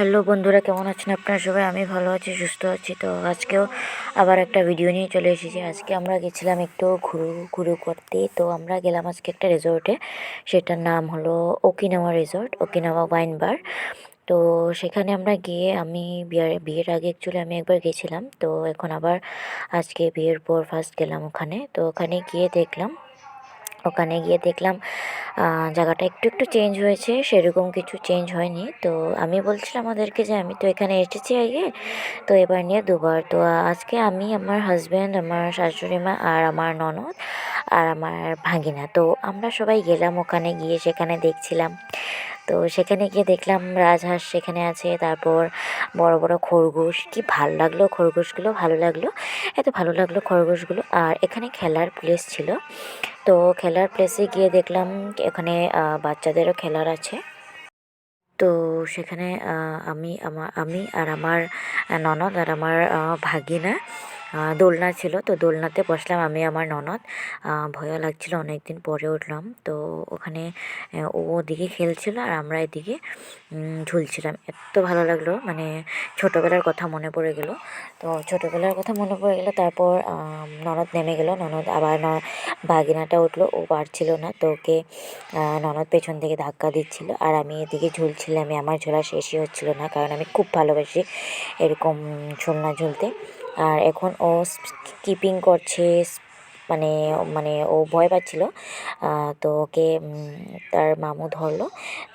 Hello বন্ধুরা, কেমন আছেন আপনারা সবাই? আমি ভালো আছি, সুস্থ আছি। তো আজকেও আবার একটা ভিডিও নিয়ে চলে এসেছি। আজকে আমরা গেছিলাম একটু ঘুরু ঘুরু করতে। তো আমরা গেলাম আজকে একটা রিসোর্টে, সেটার নাম হলো ওকিনাওয়া রিসোর্ট, ওকিনাওয়া ওয়াইন বার। তো সেখানে আমরা গিয়ে, আমি বিয়ের আগে অ্যাকচুয়ালি আমি একবার গেছিলাম, তো এখন আবার আজকে বিয়ের পর ফার্স্ট গেলাম ওখানে। তো ওখানে গিয়ে দেখলাম জায়গাটা একটু একটু চেঞ্জ হয়েছে, সেরকম কিছু চেঞ্জ হয়নি। তো আমি বলছিলাম আমাদেরকে যে আমি তো এখানে এসেছি আগে, তো এবার নিয়ে দুবার। তো আজকে আমি, আমার হাজব্যান্ড, আমার শাশুড়ি মা আর আমার ননদ আর আমার ভাগিনা, তো আমরা সবাই গেলাম। ওখানে গিয়ে সেখানে দেখছিলাম, তো সেখানে গিয়ে দেখলাম রাজহাঁস সেখানে আছে, তারপর বড় বড় খরগোশ। কি ভাল লাগলো খরগোশগুলো, ভালো লাগলো, এত ভালো লাগলো খরগোশগুলো। আর এখানে খেলার প্লেস ছিল, তো খেলার প্লেসে গিয়ে দেখলাম এখানে বাচ্চাদেরও খেলার আছে। তো সেখানে আমি আর আমার ননদ আর আমার ভাগিনা দোলনা ছিল, তো দোলনাতে বসলাম আমি আমার ননদ। ভয়ও লাগছিল, অনেক দিন পরে উঠলাম। তো ওখানে ও ওদিকে খেলছিল আর আমরা এদিকে ঝুলছিলাম। এত ভালো লাগলো, মানে ছোটোবেলার কথা মনে পড়ে গেল। তো ছোটোবেলার কথা মনে পড়ে গেলো। তারপর ননদ নেমে গেল, ননদ আবার ভাগিনাটা উঠলো, ও পারছিল না, তো ওকে ননদ পেছন থেকে ধাক্কা দিচ্ছিল আর আমি এদিকে ঝুলছিলাম। আমার ঝোলা শেষই হচ্ছিল না, কারণ আমি খুব ভালোবাসি এরকম ঝুলনা ঝুলতে। আর এখন ও স্কিপিং করছে, মানে মানে ও ভয় পাচ্ছিল। তো ওকে তার মামু ধরলো।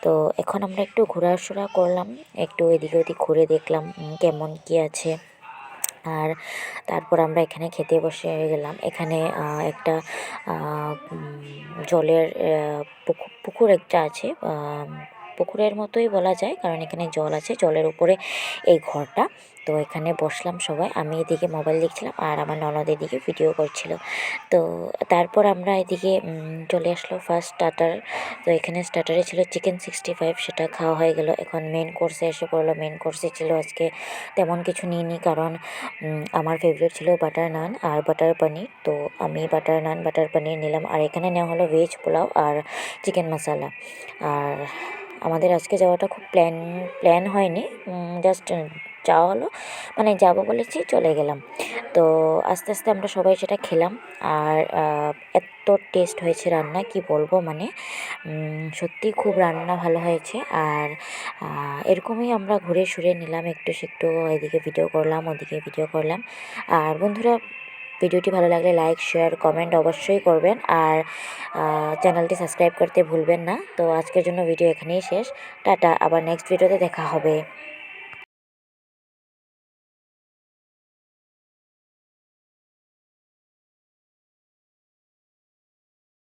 তো এখন আমরা একটু ঘোরাফেরা করলাম, একটু এদিকে ওদিক ঘুরে দেখলাম কেমন কী আছে। আর তারপর আমরা এখানে খেতে বসে গেলাম। এখানে একটা জলের পুকুর একটা আছে, পুকুরের মতোই বলা যায়, কারণ এখানে জল আছে, জলের উপরে এই ঘরটা। তো এখানে বসলাম সবাই, আমি এদিকে মোবাইল দেখছিলাম আর আমার ননদ এদিকে ভিডিও করছিল। তো তারপর আমরা এদিকে চলে আসলো ফার্স্ট স্টার্টার। তো এখানে স্টার্টারে ছিল চিকেন 65, সেটা খাওয়া হয়ে গেল। এখন মেন কোর্সে এসে পড়লো। মেন কোর্সে ছিল আজকে তেমন কিছু নিইনি, কারণ আমার ফেভারিট ছিল বাটার নান আর বাটার পনির। তো আমি বাটার নান বাটার পনির নিলাম। আর এখানে নেওয়া হলো ভেজ পোলাও আর চিকেন মশলা। আর আমাদের আজকে যাওয়াটা খুব প্ল্যান হয়নি, জাস্ট যাওয়া হলো, মানে যাবো বলেছি, চলে গেলাম। তো আস্তে আস্তে আমরা সবাই সেটা খেলাম। আর এত টেস্ট হয়েছে রান্না, কি বলবো, মানে সত্যি খুব রান্না ভালো হয়েছে। আর এরকমই আমরা ঘুরে সুরে নিলাম একটু সেকটু, এদিকে ভিডিও করলাম, ওদিকে ভিডিও করলাম। আর বন্ধুরা, ভিডিওটি ভালো লাগলে লাইক, শেয়ার, কমেন্ট অবশ্যই করবেন। আর চ্যানেলটি সাবস্ক্রাইব করতে ভুলবেন না। তো আজকের জন্য ভিডিও এখানেই শেষ। টাটা, আবার নেক্সট ভিডিওতে দেখা হবে।